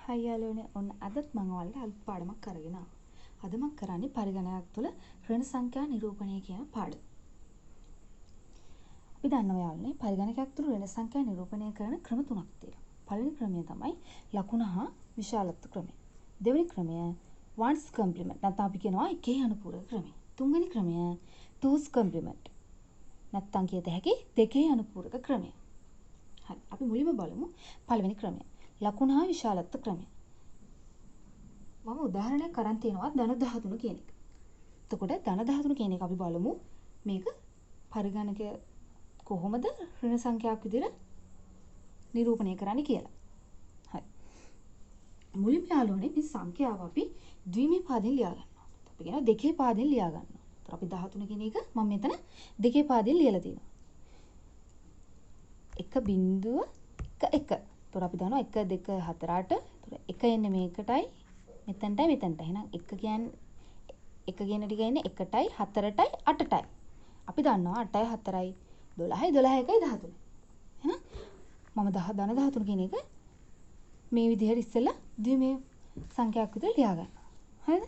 හයි යාළුවනේ ඔන්න අදත් මම ඔයාලට අලුත් පාඩමක් අරගෙන ආවා. අද මම කරන්නේ පරිගණකයක් තුළ ඍණ සංඛ්‍යා නිරූපණය කියන පාඩම. අපි දන්නවා යාළුවනේ පරිගණකයක් තුළ ඍණ සංඛ්‍යා නිරූපණය කරන ක්‍රම තුනක් තියෙනවා. පළවෙනි ක්‍රමය තමයි ලකුණ හා විශාලත්ව ක්‍රමය. දෙවෙනි ක්‍රමය ones complement නැත්නම් අපි කියනවා එකේ අනුපූරක ක්‍රමය. තුන්වෙනි ක්‍රමය twos complement නැත්නම් කියත හැකි දෙකේ අනුපූරක ක්‍රමය. හරි අපි මුලින්ම බලමු පළවෙනි ක්‍රමය. ලකුණ හා විශාලත්ව ක්‍රමය. මම උදාහරණයක් අරන් තියෙනවා ධන 13 කියන එක. එතකොට ධන 13 කියන එක අපි බලමු මේක පරිගණක කොහොමද ඍණ සංඛ්‍යාවක් විදිහට නිරූපණය කරන්න කියලා. හරි. මුලින්ම යාළුවනේ මේ සංඛ්‍යාව අපි ද්විමේ පාදයෙන් ලියා ගන්නවා. අපි කියනවා දෙකේ පාදයෙන් ලියා ගන්නවා. ඒතර අපි 13 කියන එක මම මෙතන දෙකේ පාදයෙන් ලියලා තියෙනවා. 1.1 තොර අපි දන්නවා 1 2 4 8. තොර 1 එන්නේ මේකටයි මෙතනටයි මෙතනට. එහෙනම් 1 කියන්නේ 1 කියන ටික එන්නේ 1ටයි 4ටයි 8ටයි. අපි දන්නවා 8යි 4යි 12යි 12යි 1යි 13. එහෙනම් මම ධන 13 කියන එක මේ විදිහට ඉස්සෙල්ලා ද්විමේ සංඛ්‍යාවක් විදිහට ලියා ගන්නවා. හරිද?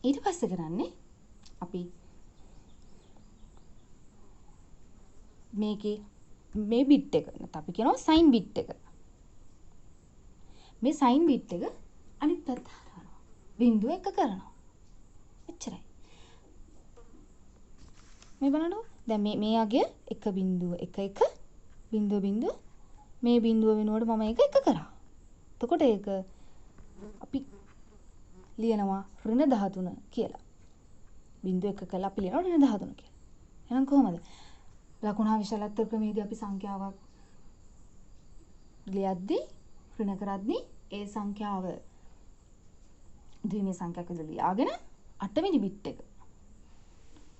ඊට පස්සේ කරන්නේ අපි මේකේ මේ බිට් එක නැත්නම් අපි කියනවා සයින් බිට් එක. මේ සයින් බිට් එක අනිත් පැත්ත හරවනවා. බිංදුව එක කරනවා. එච්චරයි. මේ බලන්නකො. දැන් මේ අගය 1.11 බිංදුව මේ බිංදුව වෙනුවට මම ඒක එක කරා. එතකොට ඒක අපි ලියනවා ඍණ 13 කියලා. බිංදුව එක කළා අපි ලියනවා ඍණ 13 කියලා. එහෙනම් කොහමද? ලකුණ හා විශාලත්ව ක්‍රමයේදී අපි සංඛ්‍යාවක් ලියද්දී ඍණ කරද්දී ඒ සංඛ්‍යාව ද්විමේ සංඛ්‍යාවක් විදිහට ලියාගෙන 8 වෙනි බිට් එක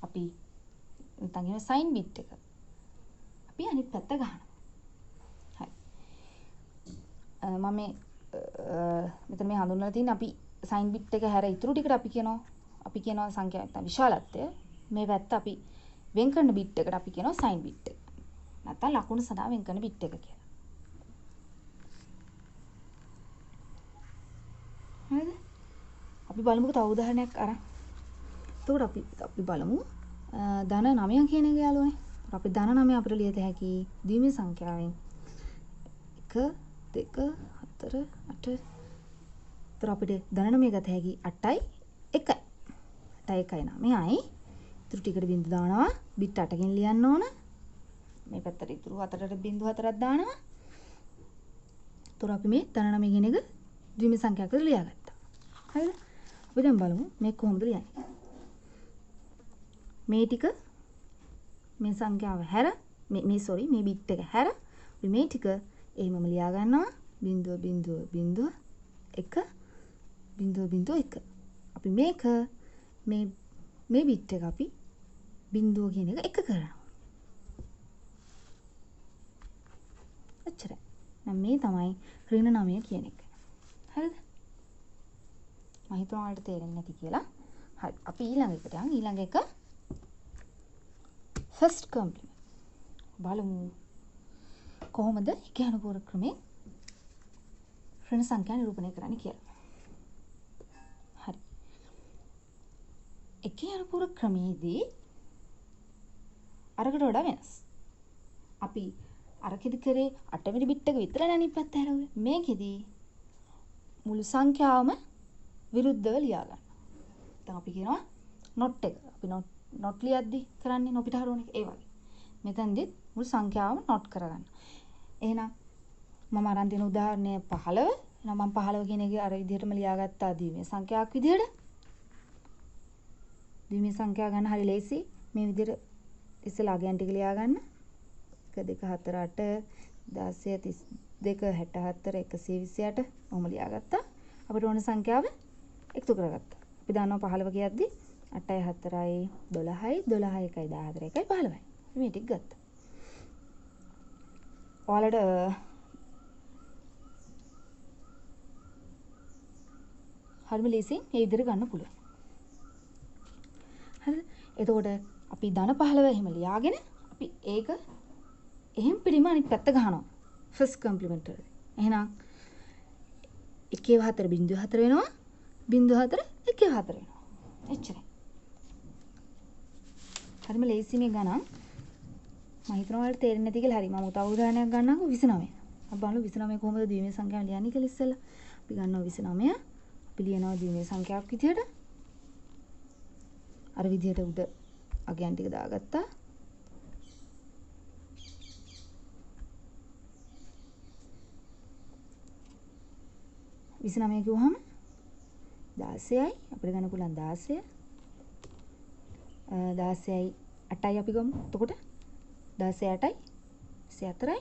අපි නැත්නම් කියන සයින් බිට් එක අපි අනිත් පැත්ත ගන්නවා. හරි. මම මෙතන මේ හඳුන්වලා තියෙන අපි සයින් බිට් එක හැර ඉතුරු ටිකට අපි කියනවා සංඛ්‍යාව නැත්නම් විශාලත්වය. මේ පැත්ත අපි වෙන් කරන බිට් එකට අපි කියනවා සයින් බිට් එක. නැත්නම් ලකුණ සඳහා වෙන් කරන බිට් එක කියලා. හරිද? අපි බලමුකෝ තව උදාහරණයක් අරන්. එතකොට අපි බලමු ධන 9 කියන එක යාළුවනේ. අපි ධන 9 අපිට ලියත හැකි ද්විමේ සංඛ්‍යාවෙන් 1 2 4 8. ඒතර අපිට ධන 9 ගත හැකි 8යි 1යි. 8යි 1යි 9යි. ඉතුරු ටිකට බිංදු දානවා. බිට් 8කින් ලියන්න ඕන. මේ පැත්තට ඉතුරු 4ට බිංදු 4ක් දානවා. ඒතර අපි මේ ධන 9 කියන එක ද්විමේ සංඛ්‍යාවකට ලියාගත්තා. හරිද? අපි දැන් බලමු මේක කොහොමද ලියන්නේ. මේ ටික මේ සංඛ්‍යාව හැර මේ බිට් එක හැර අපි මේ ටික එහෙමම ලියා ගන්නවා. බිංදුව 1 අපි මේක මේ බිට් එක අපි බිංදුව කියන එක කරනවා. එච්චරයි. මේ තමයි ඍණ 9 කියන එක. හරිද? මම හිතුවා ඔයාලට තේරෙන්නේ නැති කියලා. හරි. අපි ඊළඟ එකට යන්. ඊළඟ එක ෆස්ට් කම්ප්ලිමන්ට්. බලමු කොහොමද එකේ අනුපූරක ක්‍රමයෙන් ඍණ සංඛ්‍යා නිරූපණය කරන්න කියලා. හරි. එකේ අනුපූරක ක්‍රමයේදී අරකට වඩා වෙනස්. අපි අරකෙදි කරේ 8 වෙනි බිට් එක විතරයි අනිත් පැත්ත හැරුවේ. මේකෙදි මුළු සංඛ්‍යාවම විරුද්ධව ලියා ගන්න. දැන් අපි කියනවා not එක. අපි not ලියද්දි කරන්නේ නොපිට හරවන එක ඒ වගේ. මෙතෙන්දිත් මුළු සංඛ්‍යාවම not කරගන්න. එහෙනම් මම අරන් දෙන උදාහරණය 15. එහෙනම් මම 15 කියන එක අර විදිහටම ලියාගත්තා ද්විමේ සංඛ්‍යාවක් විදිහට. ද්විමේ සංඛ්‍යා ගන්න හරි ලේසි. මේ විදිහට ඉස්සෙල්ලා අගයන් ටික ලියා ගන්න. 1 2 4 8 16 32 64 128 ඔහොම ලියාගත්තා. අපිට ඕන සංඛ්‍යාව එකතු කරගත්තා. අපි දන්නවා 15 කියද්දි 8යි 4යි 12යි 12යි 1යි 14 1යි 15යි. මේ ටික ගත්තා. ඔයාලට හරිම ලේසියෙන් මේ විදිහට ගන්න පුළුවන්. හරිද? එතකොට අපි ධන 15 එහෙම ලියාගෙන අපි ඒක එහෙම් පිළිම අනිත් පැත්ත ගහනවා. ෆස්ට් කම්ප්ලිමන්ට් වලදී. එහෙනම් 1.4 0.4 වෙනවා 0.4 1.4 වෙනවා. එච්චරයි. හරිම ලේසි මේ ගණන්. මම හිතනවා ඔයාලට තේරෙන්නේ නැති කියලා. හරි මම තව උදාහරණයක් ගන්නම්කෝ 29. අපි බලමු 29 කොහොමද ද්විමේය සංඛ්‍යාව ලියන්නේ කියලා ඉස්සෙල්ලා. අපි ගන්නවා 29. අපි ලියනවා ද්විමේය සංඛ්‍යාවක් විදියට. අර විදියට උඩ අගයන් ටික දාගත්තා. විසිනමය කිව්වහම 16යි අපිට ගන්න පුළුවන් 16 16යි 8යි අපි ගමු. එතකොට 16 8යි 24යි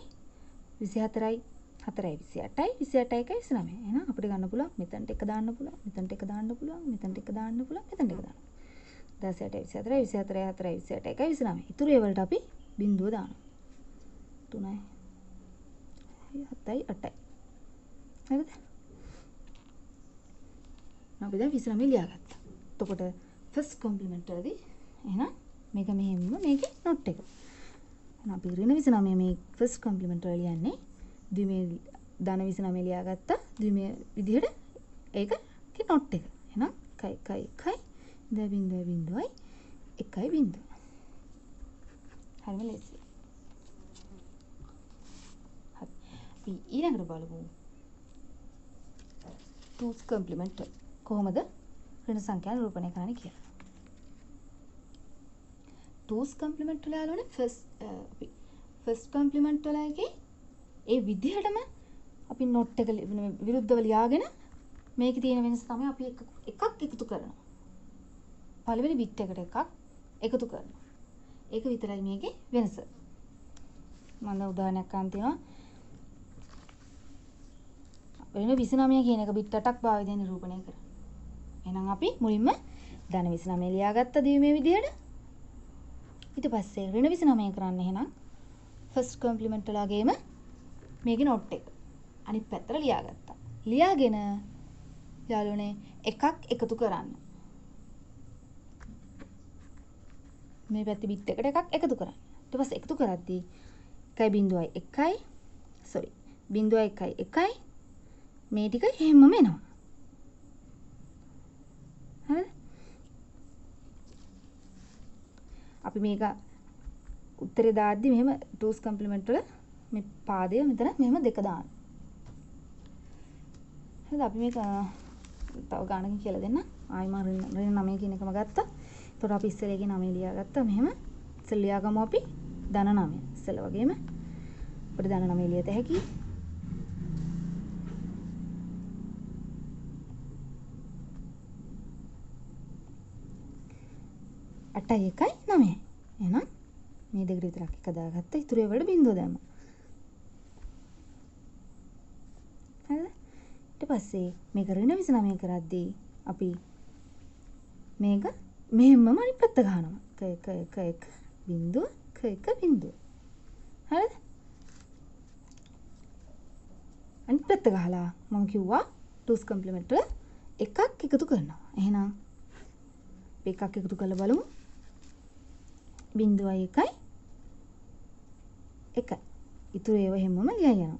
24යි 4යි 28යි 28යි 29. එහෙනම් අපිට ගන්න පුළුවන් මෙතනට එක දාන්න පුළුවන් මෙතනට එක දාන්න පුළුවන් මෙතනට එක දාන්න පුළුවන් මෙතනට එක දාන්න. 16යි 24යි 24යි 4යි 28යි 29. ඉතුරු ඒවලට අපි බිංදුව දානවා. 3යි 7යි 8යි. හරිද? අපි දැන් 29 ලියාගත්තා. එතකොට ෆස්ට් කොම්ප්ලිමන්ට් වලදී එහෙනම් මේක මෙහෙම මේකේ නොට් එක. එහෙනම් අපි ඍණ 29 මේ ෆස්ට් කොම්ප්ලිමන්ට් වල ලියන්නේ ද්විමේය ධන 29 ලියාගත්තා. ද්විමේය විදිහට ඒකේ නොට් එක. එහෙනම් 1 1 1 0.0 1 බිංදුව. හරිම ලේසි. හරි. අපි ඊළඟට බලමු 2's කොම්ප්ලිමන්ට් කොහොමද ඍණ සංඛ්‍යා නිරූපණය කරන්නේ කියලා. 2's කොම්ප්ලිමන්ට් වල යාළුවනේ ෆස්ට් කොම්ප්ලිමන්ට් වල එකේ ඒ විදිහටම අපි නොට් එක විරුද්ධව ලියාගෙන මේකේ තියෙන වෙනස තමයි අපි එකක් එකතු කරනවා. පළවෙනි බිට් එකට එකක් එකතු කරනවා. ඒක විතරයි මේකේ වෙනස. මම උදාහරණයක් ගන්න තියෙනවා. වෙන 29 කියන එක බිට් 8ක් භාවිතයෙන් නිරූපණය කරා. එහෙනම් අපි මුලින්ම ධන 29 ලියාගත්ත ද්විමේය විදිහට. ඊට පස්සේ ඍණ 29 කරන්න එහෙනම් ෆස්ට් කොම්ප්ලිමන්ට් වලගේම මේකේ නොට් එක අනිත් පැත්තට ලියාගත්තා. ලියාගෙන යාළුවනේ එකක් එකතු කරන්න. මේ පැත්තේ බිට් එකට එකක් එකතු කරන්න. ඊට පස්සේ එකතු කරද්දී 1.1යි 0.1යි 1යි මේ ටික හැමම එනවා. හරිද? අපි මේක උත්තරේ දාද්දි මෙහෙම 2's කොම්ප්ලිමන්ට් වල මේ පාදය මෙතන මෙහෙම දෙක දාන්න. හරිද? අපි මේක තව ගානකින් කියලා දෙන්න. ආයි මම ඍණ 9 කියන එකම ගත්තා. එතකොට අපි ඉස්සෙල්ලා ඒකේ 9 ලියාගත්තා. මෙහෙම ඉස්සෙල්ලා ලියාගමු අපි ධන 9. ඉස්සෙල්ලා වගේම අපිට ධන 9 ලියත හැකියි. 8යි 1යි 9යි. එහෙනම් මේ දෙකට විතරක් එක දාගත්තා. ඉතුරු ඒවලට බිංදුව දැම්මා. හරිද? ඊට පස්සේ මේක ඍණ 29 කරද්දී අපි මේක මෙහෙමම අනිත් පැත්ත ගන්නවා. 1 1 1 බිංදුව 1 1 බිංදුව. හරිද? අනිත් පැත්ත ගහලා මම කිව්වා 2's කොම්ප්ලිමන්ට් වල එකක් එකතු කරනවා. එහෙනම් අපි එකක් එකතු කරලා බලමු. 0.1යි 1යි. ඉතුරු ඒවා හැමෝම ලියයි යනවා.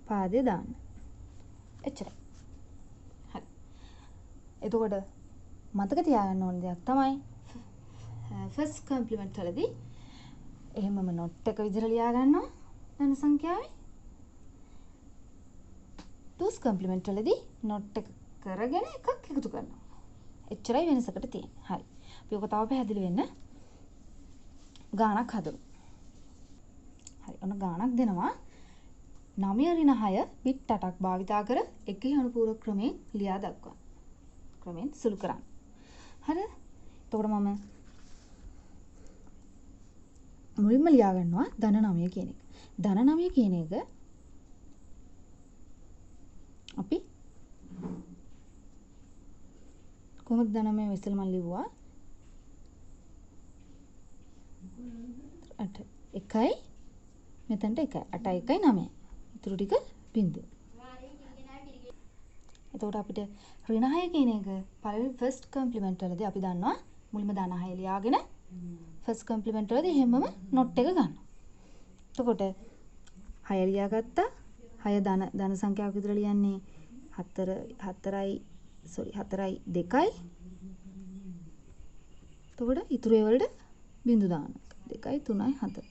පාදේ දාන්න. එච්චරයි. හරි. එතකොට මතක තියාගන්න ඕන දෙයක් තමයි ෆස්ට් කොම්ප්ලිමන්ට් වලදී එහෙමම නොට් එක විදිහට ලියා ගන්නවා ධන සංඛ්‍යාවේ. 2's කොම්ප්ලිමන්ට් වලදී නොට් එක කරගෙන එකක් එකතු කරනවා. එච්චරයි වෙනසකට තියෙන්නේ. හරි. අපි ඔක තව පැහැදිලි වෙන්න ගාණක් හදමු. හරි. ඔන්න ගාණක් දෙනවා. 9 ඍණ 6 බිට් 8ක් භාවිතා කර එකී අනුපූරක ක්‍රමයෙන් ලියා දක්වන්න. ක්‍රමයෙන් සුළු කරන්න. හරිද? එතකොට මම මුලින්ම ලියා ගන්නවා ධන 9 කියන එක. ධන 9 කියන එක අපි කොහොමද ධන 9 ඉස්සෙල්ලා මම ලිව්වා 8 1යි මෙතනට 1යි 8යි 1යි 9යි. ඉතුරු ටික බිංදුව. එතකොට අපිට ඍණ 6 කියන එක පළවෙනි ෆස්ට් කොම්ප්ලිමන්ට් වලදී අපි දන්නවා මුලින්ම ධන 6 ලියාගෙන ෆස්ට් කොම්ප්ලිමන්ට් වලදී හැමම නොට් එක ගන්නවා. එතකොට 6 ලියාගත්තා. 6 ධන සංඛ්‍යාවක් විතර ලියන්නේ 4යි 2යි. එතකොට ඉතුරු ඒවලට බිංදු දාන්න. 2යි 3යි 4.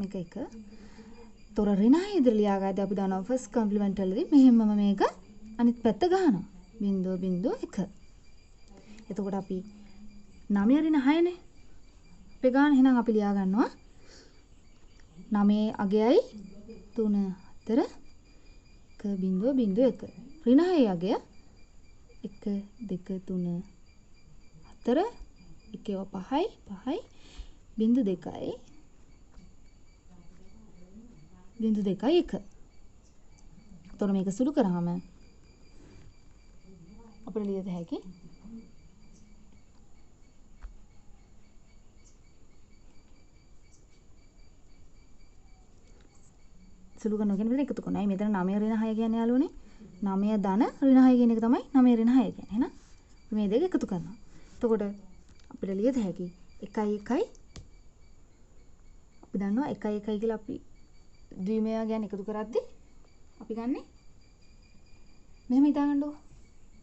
මේක 1. තොර ඍණ 6 ඉදිරිය ලියාගද්දී අපි දානවා ෆස්ට් කම්ප්ලිමන්ට් වලදී මෙහෙමම මේක අනිත් පැත්ත ගහනවා. 0.1. එතකොට අපි 9 ඍණ 6නේ. අපි ගන්න එහෙනම් අපි ලියා ගන්නවා 9 අගයයි 3 4 1.1. ඍණ 6 අගය 1 2 3 4 1 5යි 2යි 2යි 1. එතකොට මේක සුළු කරාම අපිට ලියද හැකි සුළු කරනවා කියන විදිහට එකතු කරනවා. අයි මෙතන 9 ඍණ 6 කියන්නේ යාළුවනේ 9 ධන ඍණ 6 කියන එක තමයි 9 ඍණ 6 කියන්නේ. එහෙනම් මේ දෙක එකතු කරනවා. එතකොට අපිට ලියද හැකි 1 1 අපි දන්නවා 1 1 කියලා අපි ද්විමය ගැන එකතු කරද්දී අපි ගන්නෙ මෙහෙම හිතා ගන්නකො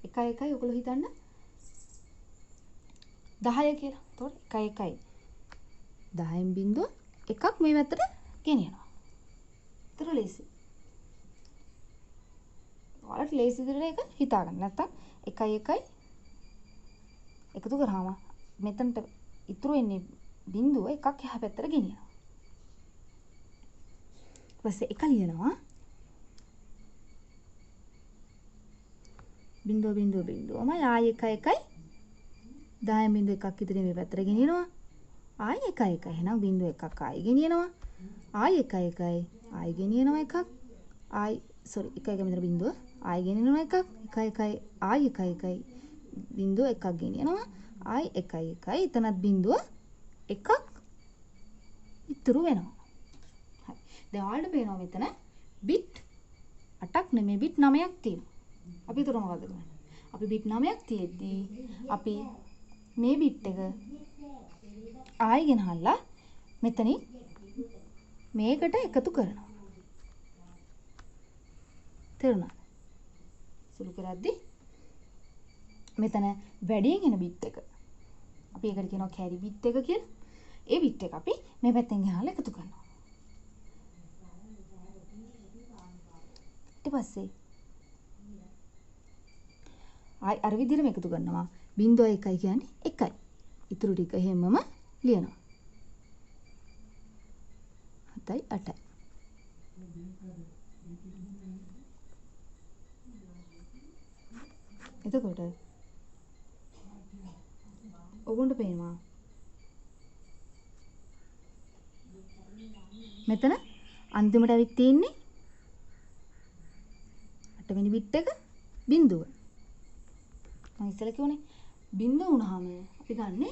1 1 ඔයගොල්ලෝ හිතන්න 10 කියලා. එතකොට 1 1 10න් බිංදුව එකක් මේ පැත්තට ගෙනියනවා. ඒතර ලේසි. ඔයාලට ලේසි විදිහට ඒක හිතා ගන්න. නැත්තම් 1 1 එකතු කරාම මෙතනට ඉතුරු වෙන්නේ බිංදුව එකක් එහා පැත්තට ගෙනියනවා. ඊපස්සේ 1 ලියනවා. බිංදුවමයි ආයි 1 1 10 බිංදුව එකක් ඉදිරිය මේ පැත්තට ගෙනියනවා. ආයි 1 1 එහෙනම් බිංදුව එකක් ආයි ගෙනියනවා. ආයි 1 1 ආයි ගෙනියනවා එකක්. ආයි 1 1 මෙතන බිංදුව ආයි ගෙනියනවා එකක්. 1 1 ආයි 1 1 බිංදුව එකක් ගෙනියනවා. ආයි 1 1 එතනත් බිංදුව එකක් ඉතුරු වෙනවා. හරි. දැන් ඔයාලට පේනවා මෙතන බිට් 8ක් නෙමෙයි බිට් 9ක් තියෙනවා. අපි උතර මොකද කරන්නේ? අපි බිට් 9ක් තියෙද්දී අපි මේ බිට් එක ආයි ගෙනහල්ලා මෙතනින් මේකට එකතු කරනවා. තේරුණාද? සුළු කරද්දී මෙතන වැඩියෙන් එන බිට් එක අපි ඒකට කියනවා කැරි බිට් එක කියලා. ඒ බිට් එක අපි මේ පැත්තෙන් ගෙනහල්ලා එකතු කරනවා. ඊට පස්සේ ආයි අර විදිහටම එකතු කරනවා. 0.1 කියන්නේ 1යි. ඉතුරු ටික හැමම ලියනවා. 7යි 8යි. එතකොට ඔගොන්ට පේනවා මෙතන අන්තිමට අවිත් තියෙන්නේ 8 වෙනි බිට් එක බිංදුව. මම ඉස්සෙල්ලා කිව්වනේ බිංදුව වුණාම අපි ගන්නෙ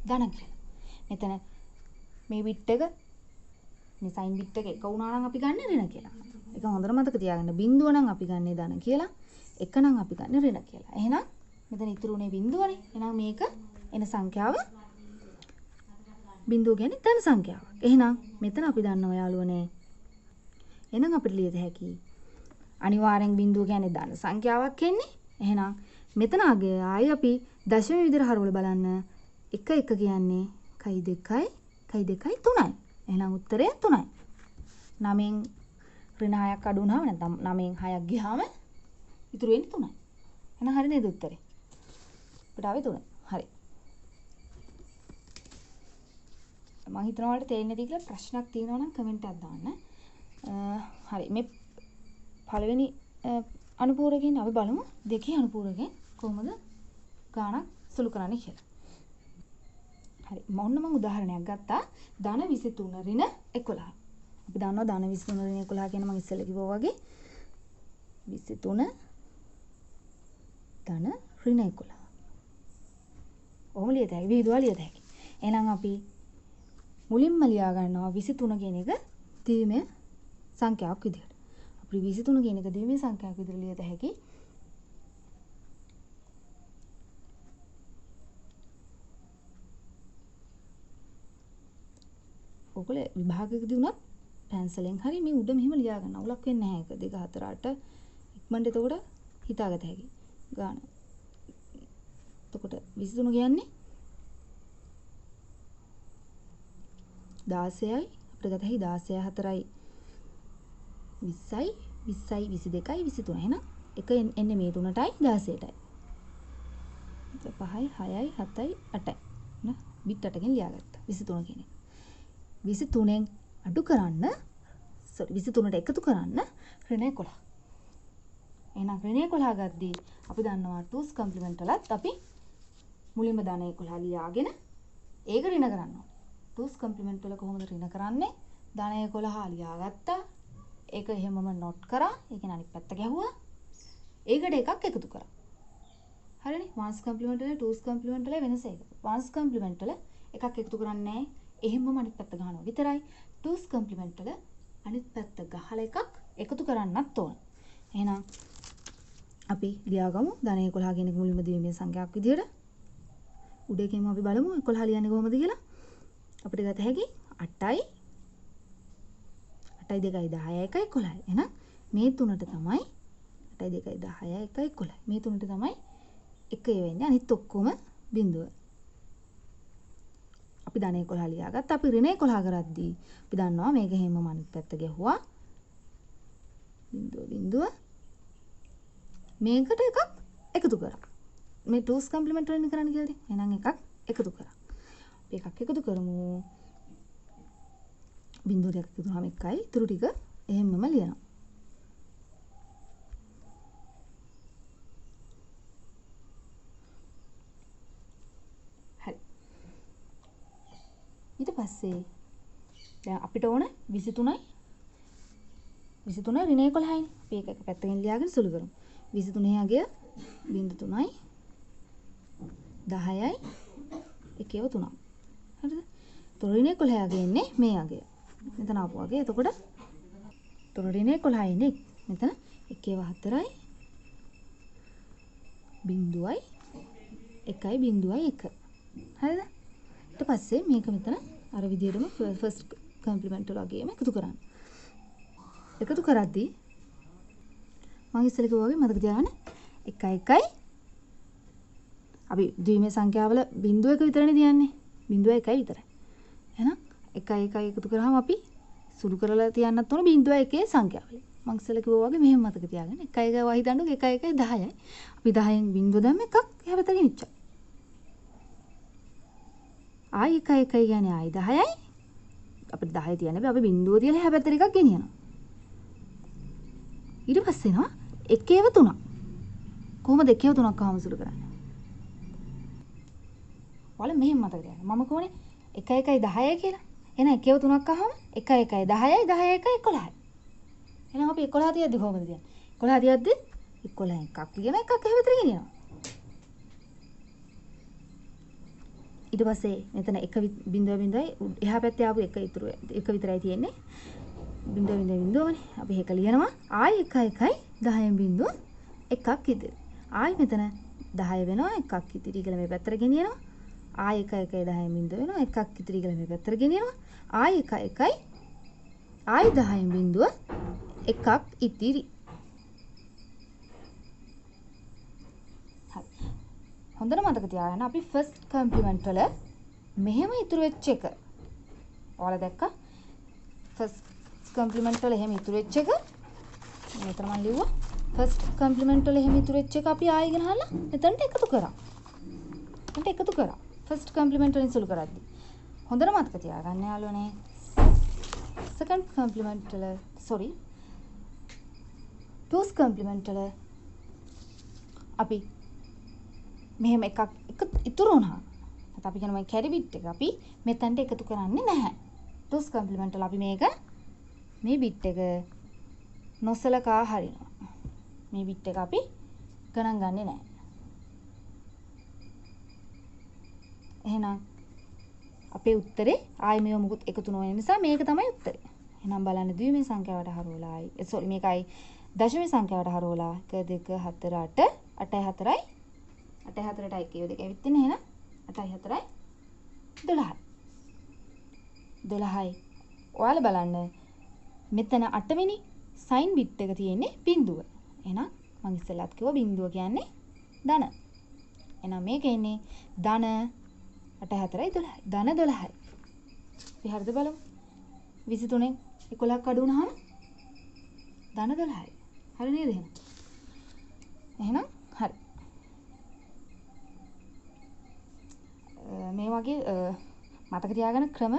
ධන කියලා. මෙතන මේ බිට් එක මේ සයින් බිට් එක එක වුණා නම් අපි ගන්නෙ ඍණ කියලා. ඒක හොඳට මතක තියාගන්න. බිංදුව නම් අපි ගන්නෙ ධන කියලා. එක නම් අපි ගන්නෙ ඍණ කියලා. එහෙනම් මෙතන ඉතුරු උනේ බිංදුවනේ. එහෙනම් මේක එන සංඛ්‍යාව බිංදුව කියන්නේ ධන සංඛ්‍යාවක්. එහෙනම් මෙතන අපි දන්නවා යාළුවනේ. එහෙනම් අපිට ලියද හැකි අනිවාර්යෙන් බිංදුව කියන්නේ ධන සංඛ්‍යාවක් එන්නේ. එහෙනම් මෙතන අගය ආයි අපි දශම විදිහට හරවලා බලන්න 1 1 කියන්නේ කයි 2යි කයි 2යි 3යි. එහෙනම් උත්තරය 3යි. 9න් ඍණ 6ක් අඩු වුණාම නැත්නම් 9න් 6ක් ගියාම ඉතුරු වෙන්නේ 3යි. එහෙනම් හරි නේද උත්තරේ? අපිට ආවේ 3. හරි. මම හිතනවා ඔයාලට තේරෙන්නේ නැති කියලා ප්‍රශ්නක් තියෙනවා නම් කමෙන්ට් එකක් දාන්න. හරි මේ පළවෙනි අනුපූරකයෙන් අපි බලමු දෙකේ අනුපූරකයෙන් කොහොමද ගාණක් සුළු කරන්නේ කියලා. හරි මම උදාහරණයක් ගත්තා ධන 23 ඍණ 11. අපි දන්නවා ධන 23 ඍණ 11 කියන මම ඉස්සෙල්ලා කිව්වා වගේ 23 ධන ඍණ 11. ඔහොම ලියත හැකි විහිදුවා ලියත හැකි. එහෙනම් අපි මුලින්ම ලියා ගන්නවා 23 කියන එක ද්විමය සංඛ්‍යාවක් විදිහට. අපි 23 කියන එක ද්විමය සංඛ්‍යාවක් විදිහට ලියත හැකි. ඔයගොල්ලෝ විභාගයකදී උනත් පැන්සලෙන් හරි මේ උඩ මෙහෙම ලියා ගන්න. අවුලක් වෙන්නේ නැහැ. 1 2 4 8 ඉක්මනට එතකොට හිතාගත හැකි. ගාන. එතකොට 23 කියන්නේ 16යි අපිට ගත හැකි 16 4යි 20යි 20යි 22යි 23. එහෙනම් එක එන්නේ මේ 3ටයි 16ටයි. 5යි 6යි 7යි 8යි. නේ? බිට් 8කින් ලියාගත්තා. 23 කියන එක. 23න් අඩු කරන්න 23ට එකතු කරන්න ඍණ 11. එහෙනම් ඍණ 11 ගද්දී අපි දන්නවා 2's complement වලත් අපි මුලින්ම ධන 11 ලියාගෙන ඒක ඍණ කරන්න ඕනේ. 2's complement වල කොහොමද ඍණ කරන්නේ? ධන 11 ලියාගත්තා. ඒක එහෙමම නොට් කරා. ඒ කියන්නේ අනිත් පැත්ත ගැහුවා. ඒකට එකක් එකතු කරා. හරිනේ? 1's complement වල 2's complement වල වෙනස ඒක. 1's complement වල එකක් එකතු කරන්නේ නැහැ. එහෙමම අනිත් පැත්ත ගහනවා විතරයි. 2's complement වල අනිත් පැත්ත ගහලා එකක් එකතු කරන්නත් ඕන. එහෙනම් අපි ලියාගමු ධන 11 කියන එක මුලින්ම දීමේ සංඛ්‍යාවක් විදියට. උඩ එකෙන්ම අපි බලමු 11 ලියන්නේ කොහොමද කියලා. අපිට ගත හැකි 8යි 8යි 2යි 10යි 1යි 11යි. එහෙනම් මේ තුනට තමයි 8යි 2යි 10යි 1යි 11යි. මේ තුනට තමයි එකේ වෙන්නේ. අනිත් ඔක්කොම බිඳුව. අපි ධන 11 ලියාගත්ත. අපි ඍණ 11 කරද්දී අපි දන්නවා මේක හැමම අනිත් පැත්ත ගැහුවා. බිඳුව මේකට එකක් එකතු කරා. මේ 2's complement වලින් කරන්න කියලා දෙන්න. එහෙනම් එකක් එකතු කරා. අපි එකක් එකතු කරමු. බිඳුව දෙකක් එකතු වුනහම එකයි. ඊටු ටික එහෙමම ලියනවා. හරි. ඊට පස්සේ දැන් අපිට ඕන 23යි 23 ඍණ 11යි. අපි ඒක එක පැත්තකින් ලියාගෙන සුළු කරමු. 23 අගය 0.3යි 10යි 1/3. හරිද? ඍණ 11 අගය එන්නේ මේ අගය. මෙතන ආපු අගය. එතකොට ඍණ 11 ඉන්නේ මෙතන 1/4යි 0.1යි 1. හරිද? ඊට පස්සේ මේක මෙතන අර විදිහටම ෆස්ට් කම්ප්ලිමන්ට් වල වගේම එකතු කරන්න. එකතු කරද්දී මම ඉස්සෙල්ලා කිව්වා වගේ මතක තියාගන්න 1 අපි ද්විමේ සංඛ්‍යාවල 0.1 විතරනේ තියන්නේ 0.1 විතරයි. එහෙනම් 1 එකතු කරාම අපි සුළු කරලා තියන්නත් ඕන 0.1 සංඛ්‍යාවල. මම ඉස්සෙල්ලා කිව්වා වගේ මෙහෙම මතක තියාගන්න 1 වහිතන්නු 1 10යි. අපි 10න් 0 දැම්ම එකක් එහා පැත්තට ගෙනිච්චා. ආයි 1 කියන්නේ ආයි 10යි. අපිට 10 තියන්නේ අපි 0 තියලා එහා පැත්තට එකක් ගෙනියනවා. ඊට පස්සේ එනවා 1/3. කොහොමද 1/3ක් ආවම සුළු කරන්නේ? ඔයාලා මෙහෙම මතක තියාගන්න. මම කෝනේ 1 10යි කියලා. එහෙනම් 1/3ක් ආවම 1 10යි 10 11යි. එහෙනම් අපි 11 තියද්දි කොහොමද තියන්නේ? 11 තියද්දි 11 එකක් ලියන එකක් එහා පැත්තට ගෙනියනවා. ඊට පස්සේ මෙතන 1.0 එහා පැත්තේ ආපු එක ඉතුරු එක විතරයි තියෙන්නේ. 0.0 අපි ඒක ලියනවා. ආයි 1 10න් බිඳුව එකක් ඉදිරි. ආයි මෙතන 10 වෙනවා එකක් ඉදිරි කියලා මේ පැත්තට ගෙනියනවා. ආයි 1 10න් බිඳුව වෙනවා එකක් ඉදිරි කියලා මේ පැත්තට ගෙනියනවා. ආයි 1 ආයි 10න් බිඳුව එකක් ඉදිරි. හොඳට මතක තියාගන්න අපි ෆස්ට් කම්ප්ලිමන්ට් වල මෙහෙම ඉතුරු වෙච්ච එක. ඔයාලා දැක්කා? ෆස්ට් කම්ප්ලිමන්ට් වල එහෙම ඉතුරු වෙච්ච එක. මෙතන මම ලිව්වා. ෆස්ට් කම්ප්ලිමන්ට් වල එහෙම ඉතුරු වෙච්ච එක අපි ආයෙ ගහලා මෙතනට එකතු කරා. මෙතනට එකතු කරා. ෆස්ට් කම්ප්ලිමන්ට් වලින් සුළු කරද්දි. හොඳට මතක තියාගන්න යාළුවනේ. සෙකන්ඩ් කම්ප්ලිමන්ට් වල ටූස් කම්ප්ලිමන්ට් වල අපි මෙහෙම එකක් ඉතුරු වුණා. නැත්නම් අපි කියනවා කැරි බිට් එක අපි මෙතනට එකතු කරන්නේ නැහැ. ටූස් කම්ප්ලිමන්ට් වල අපි මේක මේ බිට් එක නොසලකා හරිනවා. මේ බිට් එක අපි ගණන් ගන්නේ නැහැ. එහෙනම් අපේ උත්තරේ ආයි මේව මුකුත් එකතු නොවන නිසා මේක තමයි උත්තරේ. එහෙනම් බලන්න ද්විමේ සංඛ්‍යාවට හරවලා මේකයි දශමේ සංඛ්‍යාවට හරවලා 1 2 4 8 8 4යි 8 4ටයි කියව දෙක ඇවිත් ඉන්නේ එහෙනම් 8 4යි 12යි 12යි ඔයාලා බලන්න මෙතන 8 වෙනි සයින් බිට් එක තියෙන්නේ බිඳුව. එහෙනම් මම ඉස්සෙල්ලාත් කිව්වා බිඳුව කියන්නේ ධන. එහෙනම් මේක එන්නේ ධන 8 4යි 12යි. ධන 12යි. අපි හරිද බලමු. 23න් 11ක් අඩු වුණාම ධන 12යි. හරි නේද එහෙනම්? එහෙනම් හරි. මේ වගේ මතක තියාගන්න ක්‍රම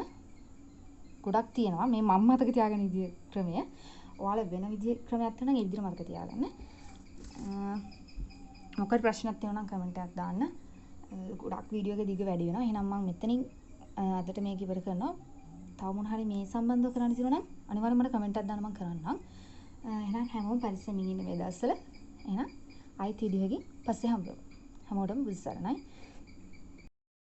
ගොඩක් තියෙනවා. මේ මම මතක තියාගන්න විදිය ක්‍රමය. ඔයාලා වෙන විදිය ක්‍රමයක් තියෙනවා නම් ඒ විදිහට මතක තියාගන්න. මොකද ප්‍රශ්නයක් තියෙනවා නම් කමෙන්ට් එකක් දාන්න. ගොඩක් වීඩියෝ එක දිග වැඩි වෙනවා. එහෙනම් මම මෙතනින් අදට මේක ඉවර කරනවා. තව මොන හරි මේ සම්බන්ධව කරන්න තියෙනවා නම් අනිවාර්යෙන්ම මට කමෙන්ට් එකක් දාන්න මම කරන්නම්. එහෙනම් හැමෝම පරිස්සමින් ඉන්න මේ දවස්වල. එහෙනම් ආයිත් වීඩියෝ එකකින් පස්සේ හම්බෙමු. හැමෝටම බුදු සරණයි.